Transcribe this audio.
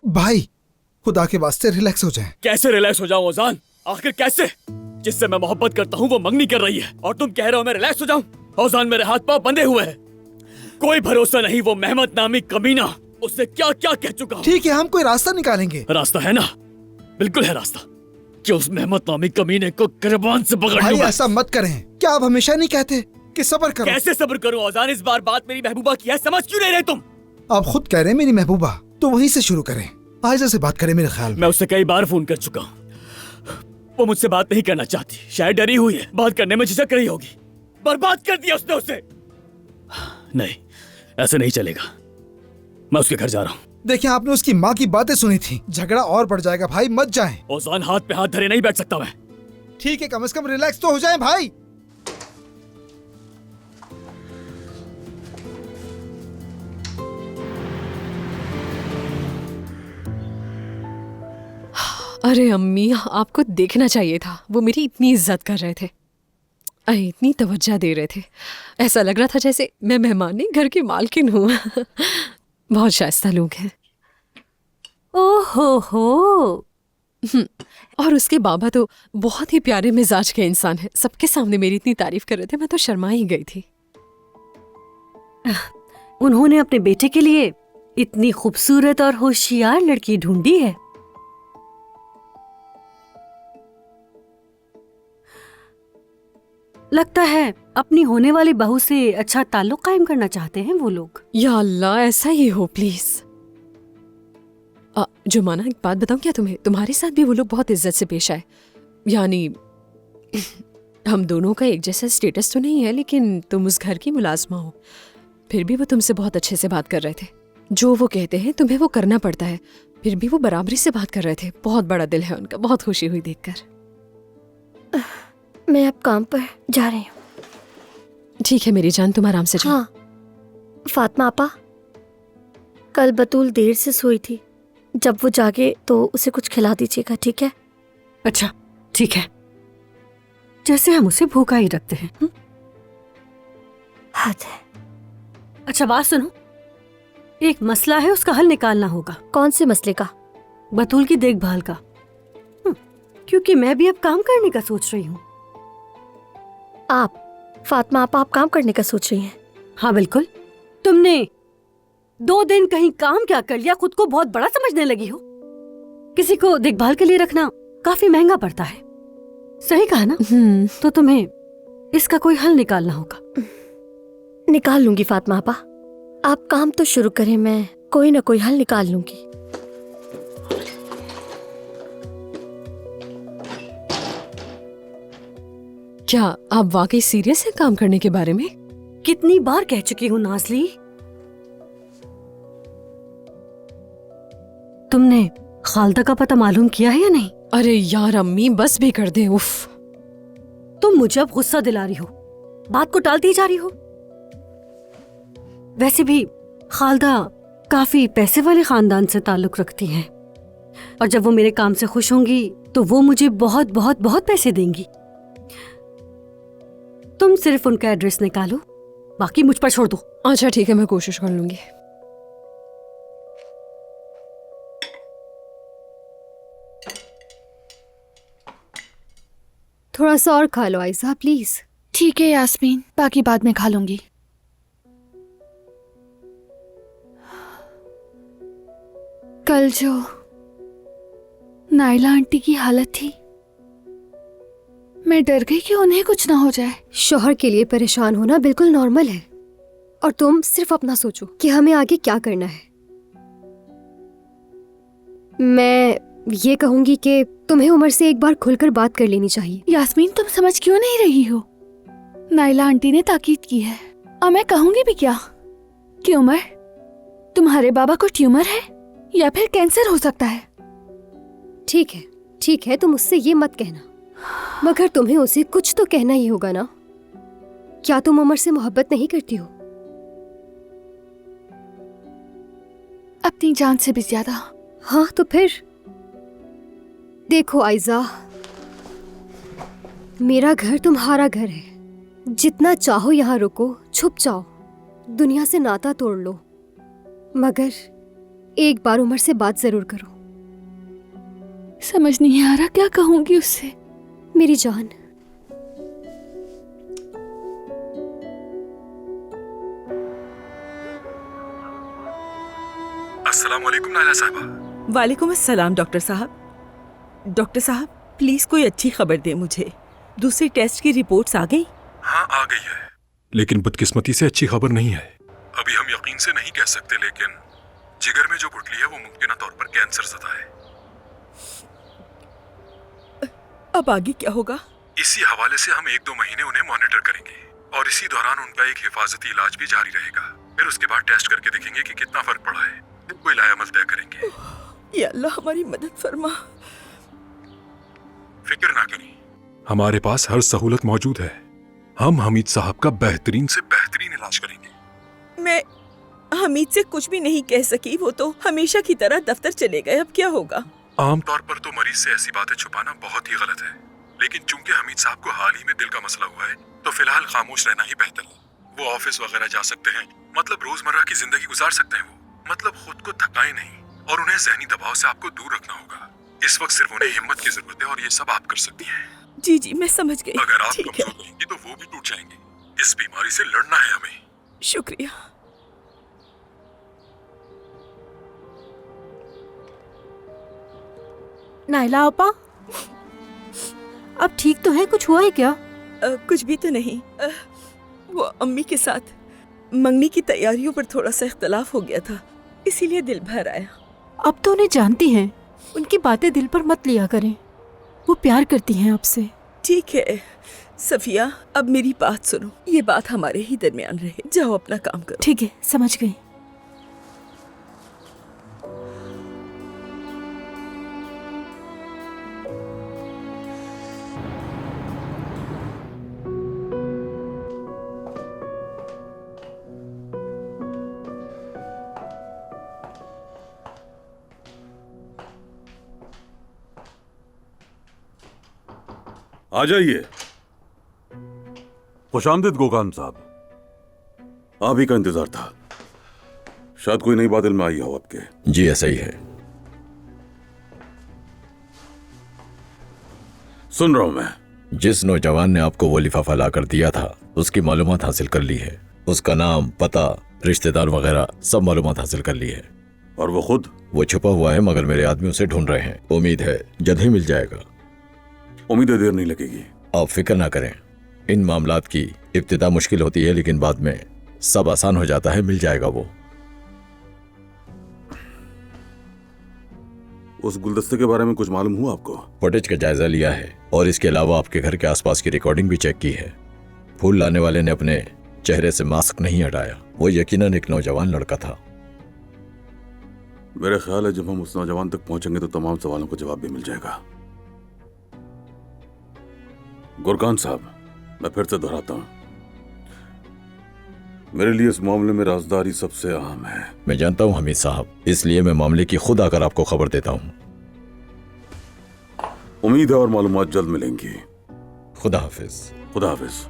भाई खुदा के वास्ते रिलैक्स हो जाएं। कैसे रिलैक्स हो जाऊं ओजान? आखिर कैसे? जिससे मैं मोहब्बत करता हूँ वो मंगनी कर रही है और तुम कह रहे हो मैं रिलैक्स हो जाऊं? ओजान, मेरे हाथ पांव बंधे हुए हैं, कोई भरोसा नहीं। वो मेहमत नामी कमीना, उससे क्या क्या कह चुका हूँ। ठीक है, हम कोई रास्ता निकालेंगे। रास्ता है ना, बिल्कुल है रास्ता कि उस मेहमत नामी कमीने को गिरबान से पकड़ भाई लूं। ऐसा मत करें। क्या आप हमेशा नहीं कहते कि सब्र करो? कैसे सब्र करूं ओजान? इस बार बात मेरी महबूबा की है, समझ क्यों नहीं रहे तुम? आप खुद कह रहे हैं मेरी महबूबा, तो वहीं से शुरू करें। आयजा से बात करें। मेरे ख्याल में मैं उससे कई बार फोन कर चुका हूँ, वो मुझसे बात नहीं करना चाहती। शायद डरी हुई है, बात करने में झिझक रही होगी। बर्बाद कर दिया उसने उसे। नहीं, ऐसे नहीं चलेगा। मैं उसके घर जा रहा हूँ। देखिए, आपने उसकी माँ की बातें सुनी थी। झगड़ा और बढ़ जाएगा भाई, मत जाएं। ओजान, हाथ पे हाथ धरे नहीं बैठ सकता मैं। ठीक है, कम से कम रिलैक्स तो हो जाएं भाई। अरे अम्मी, आपको देखना चाहिए था। वो मेरी इतनी इज्जत कर रहे थे, इतनी तवज्जो दे रहे थे। ऐसा लग रहा था जैसे मैं मेहमान नहीं, घर की मालकिन हूँ। बहुत शाइस्ता लोग हैं। ओहो हो। और उसके बाबा तो बहुत ही प्यारे मिजाज के इंसान है। सबके सामने मेरी इतनी तारीफ कर रहे थे, मैं तो शर्मा ही गई थी। उन्होंने अपने बेटे के लिए इतनी खूबसूरत और होशियार लड़की ढूंढी है। लगता है अपनी होने वाली बहू से अच्छा ताल्लुक कायम करना चाहते हैं वो लोग। या अल्लाह, ऐसा ही हो प्लीज। जुमाना, एक बात बताऊं क्या तुम्हें? तुम्हारे साथ भी वो लोग बहुत इज्जत से पेश आए। यानी हम दोनों का एक जैसा स्टेटस तो नहीं है, लेकिन तुम उस घर की मुलाजमा हो। फिर भी वो तुमसे बहुत अच्छे से बात कर रहे थे। जो वो कहते हैं तुम्हें वो करना पड़ता है, फिर भी वो बराबरी से बात कर रहे थे। बहुत बड़ा दिल है उनका। बहुत खुशी हुई देखकर। मैं अब काम पर जा रही हूँ। ठीक है मेरी जान, तुम आराम से जाओ। हाँ फातिमा आपा, कल बतूल देर से सोई थी। जब वो जागे तो उसे कुछ खिला दीजिएगा, ठीक है? अच्छा ठीक है, जैसे हम उसे भूखा ही रखते हैं। हद है। अच्छा बात सुनो, एक मसला है, उसका हल निकालना होगा। कौन से मसले का? बतूल की देखभाल का। क्योंकि मैं भी अब काम करने का सोच रही हूँ। आप फातिमा आप काम करने का सोच रही हैं? हाँ बिल्कुल। तुमने 2 दिन कहीं काम क्या कर लिया, खुद को बहुत बड़ा समझने लगी हो। किसी को देखभाल के लिए रखना काफी महंगा पड़ता है। सही कहा ना? तो तुम्हें इसका कोई हल निकालना होगा। निकाल लूंगी फातिमा आपा, आप काम तो शुरू करें, मैं कोई ना कोई हल निकाल लूंगी। क्या आप वाकई सीरियस हैं काम करने के बारे में? कितनी बार कह चुकी हूँ नाज़ली। तुमने खालदा का पता मालूम किया है या नहीं? अरे यार अम्मी, बस भी कर दे। उफ, तुम मुझे अब गुस्सा दिला रही हो, बात को टालती जा रही हो। वैसे भी खालदा काफी पैसे वाले खानदान से ताल्लुक रखती हैं, और जब वो मेरे काम से खुश होंगी तो वो मुझे बहुत बहुत बहुत पैसे देंगी। तुम सिर्फ उनका एड्रेस निकालो, बाकी मुझ पर छोड़ दो। अच्छा ठीक है, मैं कोशिश कर लूंगी। थोड़ा सा और खा लो आयशा प्लीज। ठीक है यास्मीन, बाकी बाद में खा लूंगी। कल जो नाइला आंटी की हालत थी, मैं डर गई कि उन्हें कुछ ना हो जाए। शौहर के लिए परेशान होना बिल्कुल नॉर्मल है, और तुम सिर्फ अपना सोचो कि हमें आगे क्या करना है। मैं ये कहूंगी कि तुम्हें उमर से एक बार खुलकर बात कर लेनी चाहिए। यास्मीन, तुम समझ क्यों नहीं रही हो? नाइला आंटी ने ताकीद की है, और मैं कहूंगी भी क्या कि उमर, तुम्हारे बाबा को ट्यूमर है या फिर कैंसर हो सकता है। ठीक है, तुम उससे ये मत कहना, मगर तुम्हें उसे कुछ तो कहना ही होगा ना। क्या तुम उमर से मोहब्बत नहीं करती हो? अपनी जान से भी ज्यादा। हाँ तो फिर देखो आयशा, मेरा घर तुम्हारा घर है। जितना चाहो यहाँ रुको, छुप जाओ, दुनिया से नाता तोड़ लो, मगर एक बार उमर से बात जरूर करो। समझ नहीं आ रहा क्या कहूंगी उससे। मेरी जान, अस्सलाम वालेकुम नायला साहबा। वालेकुम अस्सलाम डॉक्टर साहब। डॉक्टर साहब प्लीज कोई अच्छी खबर दे मुझे। दूसरे टेस्ट की रिपोर्ट्स आ गई? हाँ आ गई है, लेकिन बदकिस्मती से अच्छी खबर नहीं है। अभी हम यकीन से नहीं कह सकते, लेकिन जिगर में जो गुठली है वो मुमकिन तौर पर कैंसर ज़दा है। अब आगे क्या होगा? इसी हवाले से हम 1-2 महीने उन्हें मॉनिटर करेंगे और इसी दौरान उनका एक हिफाजती इलाज भी जारी रहेगा। फिर उसके बाद टेस्ट करके देखेंगे कि कितना फर्क पड़ा है, फिर कोई इलाज तय करेंगे। या अल्लाह हमारी मदद फरमा। फिक्र ना करें, हमारे पास हर सहूलत मौजूद है। हम हमीद साहब का बेहतरीन से बेहतरीन इलाज करेंगे। मैं हमीद से कुछ भी नहीं कह सकी, वो तो हमेशा की तरह दफ्तर चले गए। अब क्या होगा? आमतौर पर तो मरीज से ऐसी बातें छुपाना बहुत ही गलत है, लेकिन चूंकि हमीद साहब को हाल ही में दिल का मसला हुआ है तो फिलहाल खामोश रहना ही बेहतर है। वो ऑफिस वगैरह जा सकते हैं, मतलब रोजमर्रा की जिंदगी गुजार सकते हैं। वो मतलब खुद को थकाए नहीं, और उन्हें जहनी दबाव से आपको दूर रखना होगा। इस वक्त सिर्फ उन्हें हिम्मत की जरूरत है और ये सब आप कर सकती हैं। जी जी मैं समझ गई। अगर आप ठीक है, कमजोर रहेंगी तो वो भी टूट जाएंगे। इस बीमारी से लड़ना है हमें। शुक्रिया। नायला आपा, अब ठीक तो है? कुछ हुआ है क्या? कुछ भी तो नहीं। वो अम्मी के साथ मंगनी की तैयारियों पर थोड़ा सा इख्तलाफ हो गया था, इसीलिए दिल भर आया। अब तो उन्हें जानती हैं, उनकी बातें दिल पर मत लिया करें, वो प्यार करती हैं आपसे। ठीक है सफिया, अब मेरी बात सुनो। ये बात हमारे ही दरमियान रहे। जाओ अपना काम करो। ठीक है, समझ गई। आ जाइए। खुशामदीद गोकान साहब, आप ही का इंतजार था। शायद कोई नई बात दिल में आई हो आपके। जी ऐसा ही है। सुन रहा हूं मैं। जिस नौजवान ने आपको वो लिफाफा लाकर दिया था उसकी मालूमात हासिल कर ली है। उसका नाम, पता, रिश्तेदार वगैरह सब मालूमात हासिल कर ली है। और वो खुद? वो छुपा हुआ है मगर मेरे आदमी उसे ढूंढ रहे हैं। उम्मीद है जल्द ही मिल जाएगा। उम्मीद है देर नहीं लगेगी। आप फिक्र ना करें। इन मामलात की इब्तिदा मुश्किल होती है लेकिन बाद में सब आसान हो जाता है। मिल जाएगा वो। उस गुलदस्ते के बारे में कुछ मालूम हुआ आपको? फुटेज का जायजा लिया है और इसके अलावा आपके घर के आसपास की रिकॉर्डिंग भी चेक की है। फूल लाने वाले ने अपने चेहरे से मास्क नहीं हटाया। वो यकीनन एक नौजवान लड़का था। मेरा ख्याल है जब हम उस नौजवान तक पहुंचेंगे तो तमाम सवालों का जवाब भी मिल जाएगा। गुरकान साहब, मैं फिर से दोहराता हूं, मेरे लिए इस मामले में राजदारी सबसे अहम है। मैं जानता हूं हमीद साहब, इसलिए मैं मामले की खुद आकर आपको खबर देता हूं। उम्मीद है और मालूमात जल्द मिलेंगी। खुदा हाफिज। खुदा हाफिज।